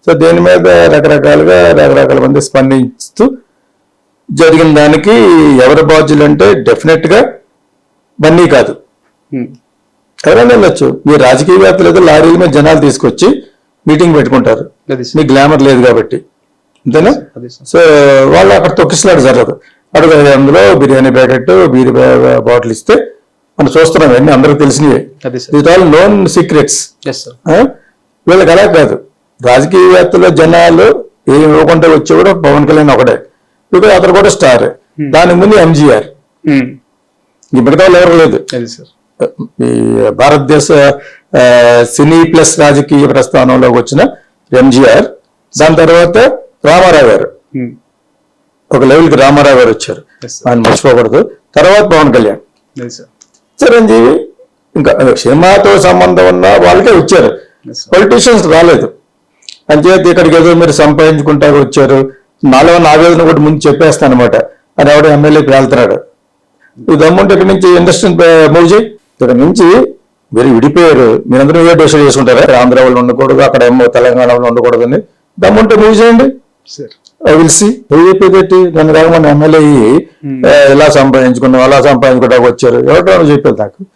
So దీని మీద రకరకాల మంది స్పందిస్తూ జరిగిన దానికి ఎవరు బాధ్యులు అంటే డెఫినెట్ గా బన్నీ కాదు, ఎవరైనా వెళ్ళొచ్చు. మీరు రాజకీయవేత్తలు ఏదో లారీల మీద జనాలు తీసుకొచ్చి మీటింగ్ పెట్టుకుంటారు, మీకు గ్లామర్ లేదు కాబట్టి, అంతేనా? సో వాళ్ళు అక్కడ తొక్కిసలాడు జరగదు. అడుగు అందులో బిర్యానీ ప్యాకెట్ బీర్ బాటిల్ ఇస్తే మనం చూస్తున్నాం, అన్ని అందరికి తెలిసినవే. It all known secrets. వీళ్ళకి అలా కాదు, రాజకీయవేత్తలు జనాలు ఏమి ఇవ్వకుండా వచ్చి కూడా పవన్ కళ్యాణ్ ఒకటే, బికాజ్ అతను కూడా స్టార్. దానికి ముందు ఎంజీఆర్, ఈ మిగతా వాళ్ళు ఎవరు లేదు. ఈ భారతదేశ సినీ ప్లస్ రాజకీయ ప్రస్థానంలోకి వచ్చిన ఎంజీఆర్, దాని తర్వాత రామారావు గారు, ఒక లెవెల్కి రామారావు గారు వచ్చారు, ఆయన మర్చిపోకూడదు. తర్వాత పవన్ కళ్యాణ్, చిరంజీవి, ఇంకా సినిమాతో సంబంధం ఉన్న వాళ్ళకే వచ్చారు, పొలిటీషియన్స్ రాలేదు. అంచేత ఇక్కడికి ఏదో మీరు సంపాదించుకుంటా వచ్చారు, నాలో ఆవేదన కూడా ముందు చెప్పేస్తాను అనమాట. అది ఎవడో ఎమ్మెల్యేకి వెళ్తున్నాడు, ఇది దమ్ముంటే ఇక్కడి నుంచి ఇండస్ట్రీ మూవ్ చేయి. ఇక్కడ నుంచి మీరు విడిపోయారు, మీరందరూ ఏ డిసైడ్ చేసుకుంటారా? ఆంధ్ర వాళ్ళు ఉండకూడదు, అక్కడ ఏమో తెలంగాణ వాళ్ళు ఉండకూడదు అని. దమ్ముంటే మూవ్ చేయండి. పిలిచి చెప్పేది నన్ను కాక మన ఎమ్మెల్యే ఇలా సంపాదించుకున్నాం అలా సంపాదించుకుంటా వచ్చారు, ఎవరో చెప్పేది నాకు.